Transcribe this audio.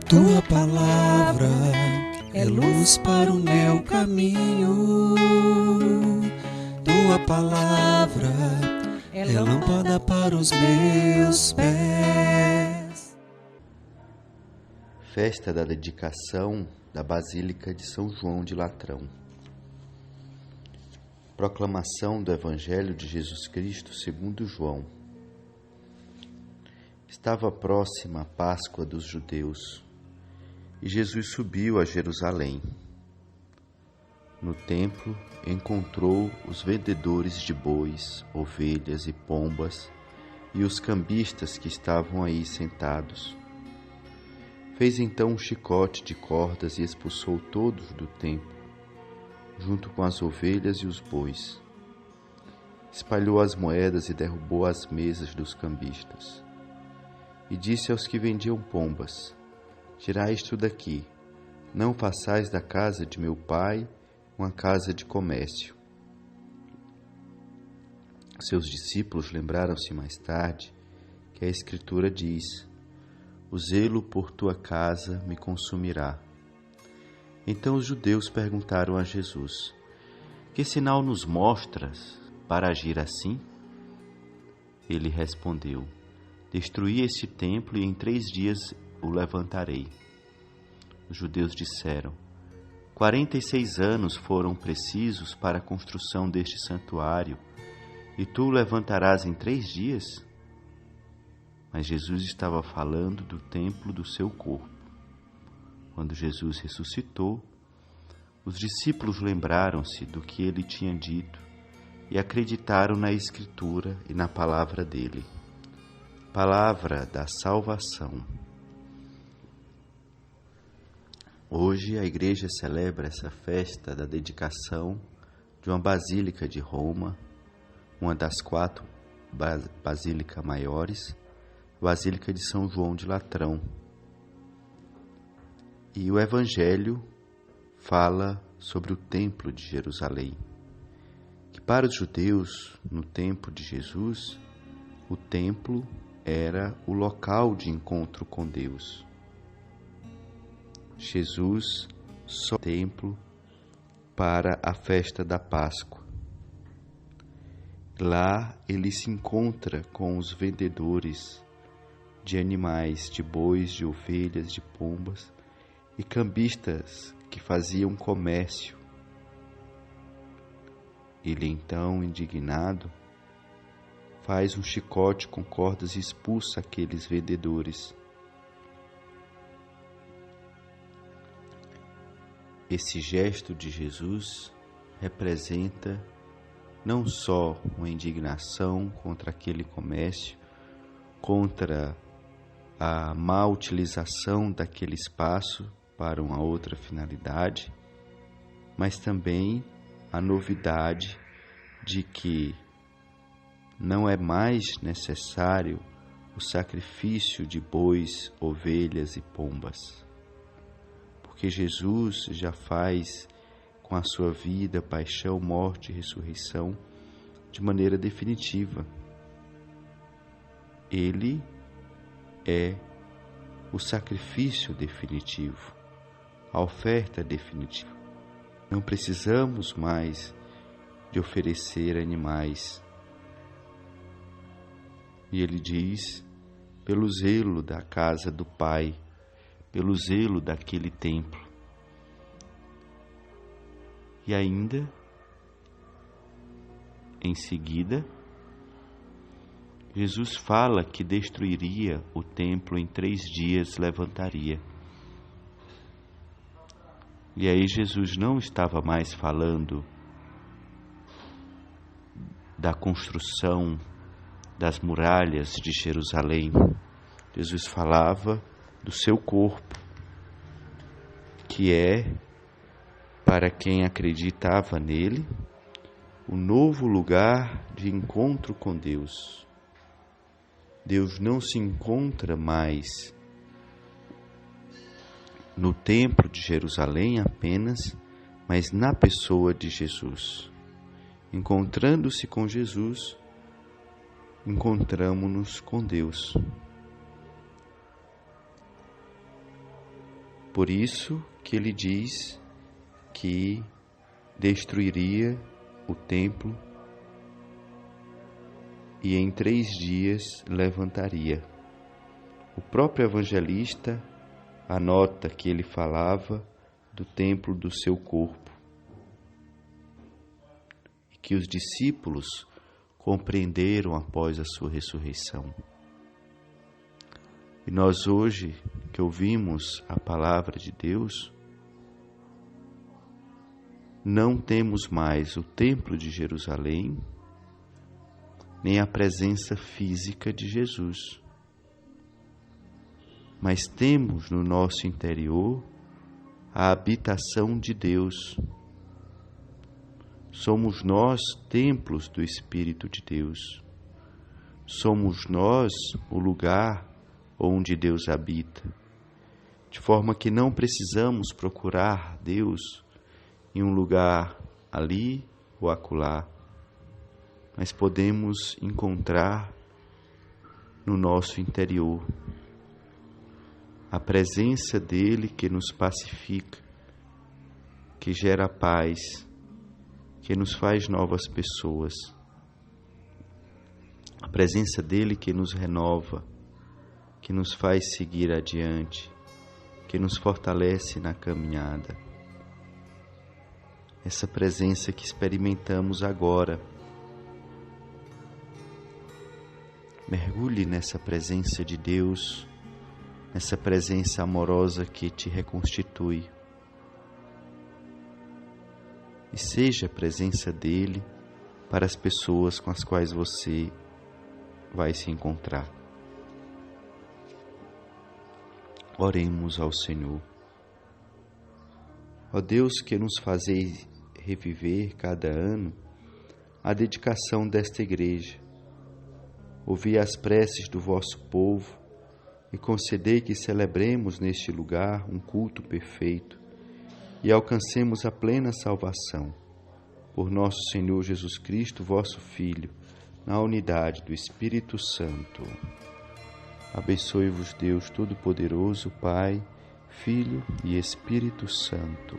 Tua palavra é luz para o meu caminho. Tua palavra é lâmpada para os meus pés. Festa da dedicação da Basílica de São João de Latrão. Proclamação do Evangelho de Jesus Cristo segundo João. Estava próxima a Páscoa dos judeus e Jesus subiu a Jerusalém. No templo encontrou os vendedores de bois, ovelhas e pombas e os cambistas que estavam aí sentados. Fez então um chicote de cordas e expulsou todos do templo, junto com as ovelhas e os bois. Espalhou as moedas e derrubou as mesas dos cambistas. E disse aos que vendiam pombas: tirai isto daqui, não façais da casa de meu pai uma casa de comércio. Seus discípulos lembraram-se mais tarde que a Escritura diz: o zelo por tua casa me consumirá. Então os judeus perguntaram a Jesus: que sinal nos mostras para agir assim? Ele respondeu: destruí este templo e em 3 dias o levantarei. Os judeus disseram: 46 anos foram precisos para a construção deste santuário, e tu o levantarás em 3 dias? Mas Jesus estava falando do templo do seu corpo. Quando Jesus ressuscitou, os discípulos lembraram-se do que ele tinha dito e acreditaram na Escritura e na palavra dele. Palavra da salvação. Hoje a Igreja celebra essa festa da dedicação de uma basílica de Roma, uma das 4 basílicas maiores, a Basílica de São João de Latrão. E o Evangelho fala sobre o Templo de Jerusalém, que para os judeus, no tempo de Jesus, o templo era o local de encontro com Deus. Jesus só templo para a festa da Páscoa. Lá ele se encontra com os vendedores de animais, de bois, de ovelhas, de pombas e cambistas que faziam comércio. Ele então, indignado, faz um chicote com cordas e expulsa aqueles vendedores. Esse gesto de Jesus representa não só uma indignação contra aquele comércio, contra a má utilização daquele espaço para uma outra finalidade, mas também a novidade de que não é mais necessário o sacrifício de bois, ovelhas e pombas, porque Jesus já faz com a sua vida, paixão, morte e ressurreição de maneira definitiva. Ele é o sacrifício definitivo, a oferta definitiva. Não precisamos mais de oferecer animais. E ele diz: pelo zelo da casa do Pai, pelo zelo daquele templo. E ainda, em seguida, Jesus fala que destruiria o templo em 3 dias, levantaria. E aí Jesus não estava mais falando da construção das muralhas de Jerusalém. Jesus falava do seu corpo, que é, para quem acreditava nele, o novo lugar de encontro com Deus. Deus não se encontra mais no templo de Jerusalém apenas, mas na pessoa de Jesus. Encontrando-se com Jesus, encontramo-nos com Deus. Por isso que ele diz que destruiria o templo e em 3 dias levantaria. O próprio evangelista anota que ele falava do templo do seu corpo e que os discípulos compreenderam após a sua ressurreição. E nós hoje que ouvimos a palavra de Deus, não temos mais o templo de Jerusalém, nem a presença física de Jesus. Mas temos no nosso interior a habitação de Deus. Somos nós templos do Espírito de Deus. Somos nós o lugar onde Deus habita, de forma que não precisamos procurar Deus em um lugar ali ou acolá, mas podemos encontrar no nosso interior a presença dele que nos pacifica, que gera paz, que nos faz novas pessoas, a presença dele que nos renova, que nos faz seguir adiante, que nos fortalece na caminhada. Essa presença que experimentamos agora. Mergulhe nessa presença de Deus, nessa presença amorosa que te reconstitui. E seja a presença dele para as pessoas com as quais você vai se encontrar. Oremos ao Senhor. Ó Deus, que nos fazeis reviver cada ano a dedicação desta igreja, ouvi as preces do vosso povo e concedei que celebremos neste lugar um culto perfeito e alcancemos a plena salvação. Por nosso Senhor Jesus Cristo, vosso Filho, na unidade do Espírito Santo. Abençoe-vos Deus Todo-Poderoso, Pai, Filho e Espírito Santo.